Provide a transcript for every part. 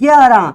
11।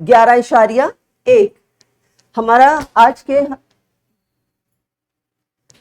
11.1।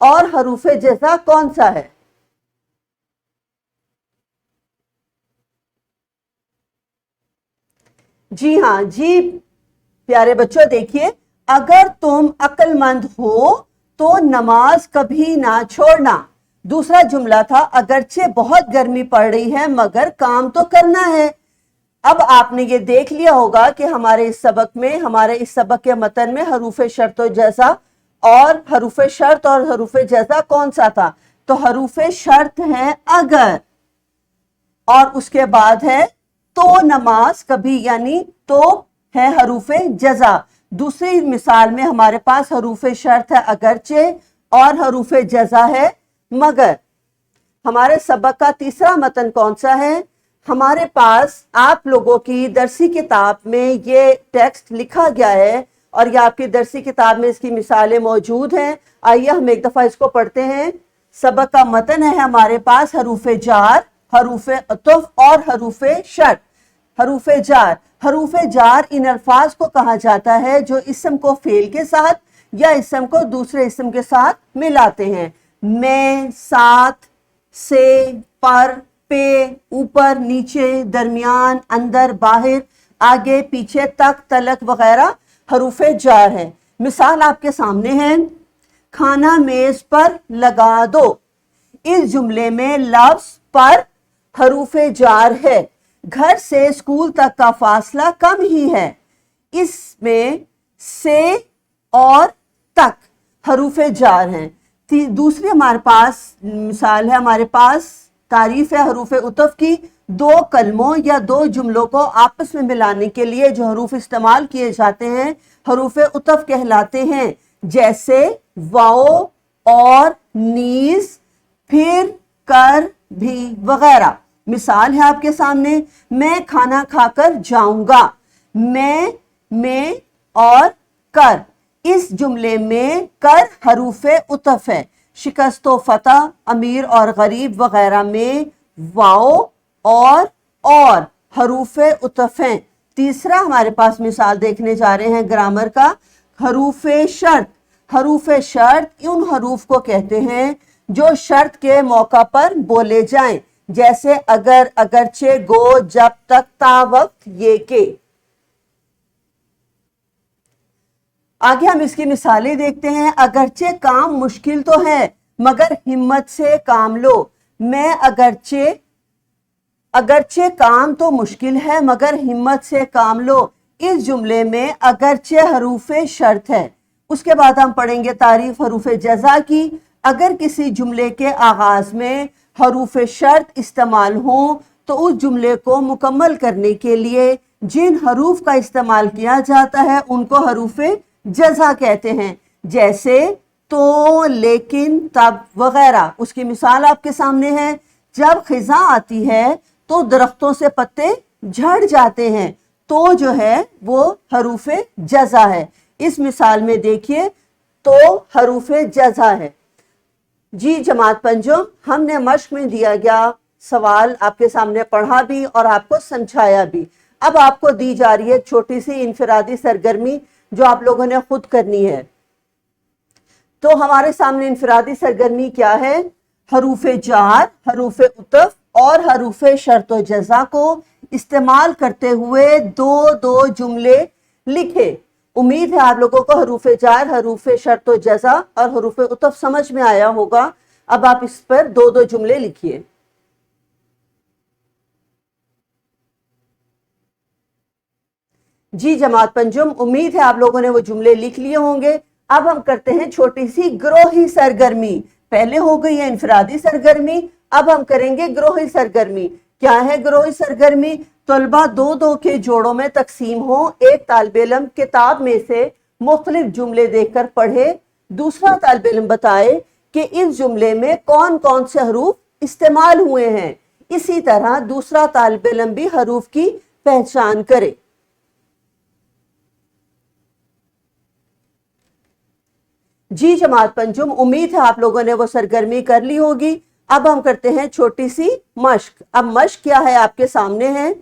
اور حروف جزا کون سا ہے؟ جی ہاں جی پیارے بچوں، دیکھیے، اگر تم عقل مند ہو تو نماز کبھی نہ چھوڑنا۔ دوسرا جملہ تھا اگرچہ بہت گرمی پڑ رہی ہے مگر کام تو کرنا ہے۔ اب آپ نے یہ دیکھ لیا ہوگا کہ ہمارے اس سبق کے متن میں حروف شرط و جزا اور حروف شرط اور حروف جزا کون سا تھا؟ تو حروف شرط ہے اگر، اور اس کے بعد ہے تو نماز کبھی، یعنی تو ہے حروف جزا۔ دوسری مثال میں ہمارے پاس حروف شرط ہے اگرچہ اور حروف جزا ہے مگر۔ ہمارے سبق کا تیسرا متن کون سا ہے؟ ہمارے پاس آپ لوگوں کی درسی کتاب میں یہ ٹیکسٹ لکھا گیا ہے اور یہ آپ کی درسی کتاب میں اس کی مثالیں موجود ہیں۔ آئیے ہم ایک دفعہ اس کو پڑھتے ہیں۔ سبق کا متن ہے ہمارے پاس حروف جار، حروف عطف اور حروف شرط۔ حروف جار ان الفاظ کو کہا جاتا ہے جو اسم کو فعل کے ساتھ یا اسم کو دوسرے اسم کے ساتھ ملاتے ہیں۔ میں، ساتھ، سے، پر، پہ، اوپر، نیچے، درمیان، اندر، باہر، آگے، پیچھے، تک، تلک وغیرہ حروف جار ہیں۔ مثال آپ کے سامنے ہے، کھانا میز پر لگا دو۔ اس جملے میں لفظ پر حروف جار ہے۔ گھر سے اسکول تک کا فاصلہ کم ہی ہے۔ اس میں سے اور تک حروف جار ہیں۔ دوسری ہمارے پاس مثال ہے، ہمارے پاس تعریف ہے حروف عطف کی۔ دو کلموں یا دو جملوں کو آپس میں ملانے کے لیے جو حروف استعمال کیے جاتے ہیں حروف عطف کہلاتے ہیں، جیسے واؤ اور، نیز، پھر، کر، بھی وغیرہ۔ مثال ہے آپ کے سامنے، میں کھانا کھا کر جاؤں گا۔ میں اور کر، اس جملے میں کر حروف عطف ہے۔ شکست و فتح، امیر اور غریب وغیرہ میں واؤ اور حروف عطف ہیں۔ تیسرا ہمارے پاس مثال دیکھنے جا رہے ہیں گرامر کا، حروف شرط۔ حروف شرط ان حروف کو کہتے ہیں جو شرط کے موقع پر بولے جائیں، جیسے اگر، اگرچہ، گو، جب تک، تا وقت، یہ کہ۔ آگے ہم اس کی مثالیں دیکھتے ہیں۔ اگرچہ کام مشکل تو ہے مگر ہمت سے کام لو۔ میں اگرچہ کام تو مشکل ہے مگر ہمت سے کام لو۔ اس جملے میں اگرچہ حروف شرط ہے۔ اس کے بعد ہم پڑھیں گے تعریف حروف جزا کی۔ اگر کسی جملے کے آغاز میں حروف شرط استعمال ہوں تو اس جملے کو مکمل کرنے کے لیے جن حروف کا استعمال کیا جاتا ہے ان کو حروف جزا کہتے ہیں، جیسے تو، لیکن، تب وغیرہ۔ اس کی مثال آپ کے سامنے ہے، جب خزاں آتی ہے تو درختوں سے پتے جھڑ جاتے ہیں۔ تو جو ہے وہ حروف جزا ہے۔ اس مثال میں دیکھیے تو حروف جزا ہے۔ جی جماعت پنجم، ہم نے مشق میں دیا گیا سوال آپ کے سامنے پڑھا بھی اور آپ کو سمجھایا بھی۔ اب آپ کو دی جا رہی ہے چھوٹی سی انفرادی سرگرمی جو آپ لوگوں نے خود کرنی ہے۔ تو ہمارے سامنے انفرادی سرگرمی کیا ہے؟ حروف جار، حروف عطف اور حروف شرط و جزا کو استعمال کرتے ہوئے دو جملے لکھے۔ امید ہے آپ لوگوں کو حروف جار، حروف شرط و جزا اور حروف عطف سمجھ میں آیا ہوگا۔ اب آپ اس پر دو جملے لکھیے۔ جی جماعت پنجم، امید ہے آپ لوگوں نے وہ جملے لکھ لیے ہوں گے۔ اب ہم کرتے ہیں چھوٹی سی گروہی سرگرمی۔ پہلے ہو گئی ہے انفرادی سرگرمی، اب ہم کریں گے گروہی سرگرمی۔ کیا ہے گروہی سرگرمی؟ طلبہ دو کے جوڑوں میں تقسیم ہوں۔ ایک طالب علم کتاب میں سے مختلف جملے دیکھ کر پڑھے، دوسرا طالب علم بتائے کہ اس جملے میں کون کون سے حروف استعمال ہوئے ہیں۔ اسی طرح دوسرا طالب علم بھی حروف کی پہچان کرے۔ جی جماعت پنجم، امید ہے آپ لوگوں نے وہ سرگرمی کر لی ہوگی۔ اب ہم کرتے ہیں چھوٹی سی مشق۔ اب مشق کیا ہے آپ کے سامنے ہے۔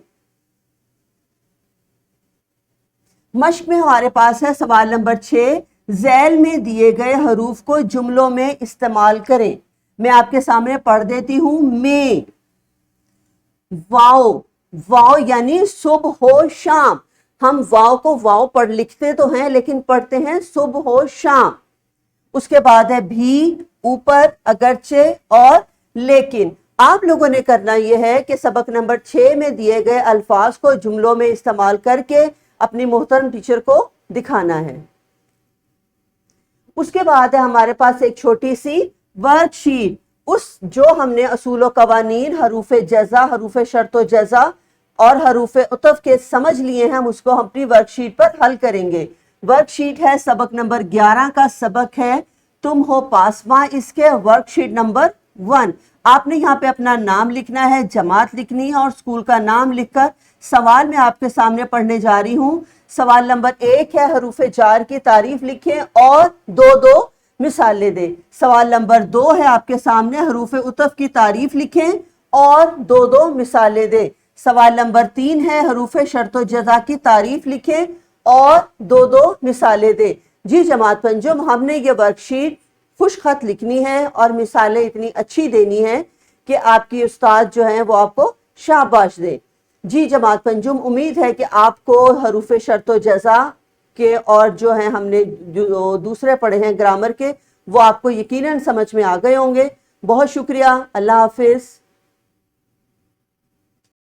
مشق میں ہمارے پاس ہے سوال نمبر 6، ذیل میں دیے گئے حروف کو جملوں میں استعمال کریں. میں آپ کے سامنے پڑھ دیتی ہوں. میں، واؤ، واؤ یعنی صبح و شام. ہم واؤ کو واؤ پڑھ لکھتے تو ہیں لیکن پڑھتے ہیں صبح و شام. اس کے بعد ہے بھی، اوپر، اگرچہ اور لیکن. آپ لوگوں نے کرنا یہ ہے کہ سبق نمبر 6 میں دیے گئے الفاظ کو جملوں میں استعمال کر کے اپنی محترم ٹیچر کو دکھانا ہے. اس کے بعد ہے ہمارے پاس ایک چھوٹی سی ورک شیٹ. جو ہم نے اصول و قوانین، حروف جزا، حروف شرط و جزا اور حروف عطف کے سمجھ لیے ہیں، ہم اس کو اپنی ورک شیٹ پر حل کریں گے. ورک شیٹ ہے سبق نمبر 11 کا سبق ہے تم ہو پاسباں. اس کے ورک شیٹ نمبر 1. آپ نے یہاں پہ اپنا نام لکھنا ہے، جماعت لکھنی ہے اور اسکول کا نام لکھ کر سوال میں آپ کے سامنے پڑھنے جا رہی ہوں. سوال نمبر 1 ہے حروف جار کی تعریف لکھیں اور دو مثالیں دیں. سوال نمبر 2 ہے آپ کے سامنے حروف عطف کی تعریف لکھیں اور دو مثالیں دیں. سوال نمبر 3 ہے حروف شرط و جزا کی تعریف لکھیں اور دو مثالیں دیں. جی جماعت پنجم، ہم نے یہ ورک شیٹ خوش خط لکھنی ہے اور مثالیں اتنی اچھی دینی ہے کہ آپ کی استاد جو ہیں وہ آپ کو شاباش دے. جی جماعت پنجم، امید ہے کہ آپ کو حروف شرط و جزا کے اور جو ہیں ہم نے جو دوسرے پڑھے ہیں گرامر کے، وہ آپ کو یقیناً سمجھ میں آ گئے ہوں گے. بہت شکریہ. اللہ حافظ.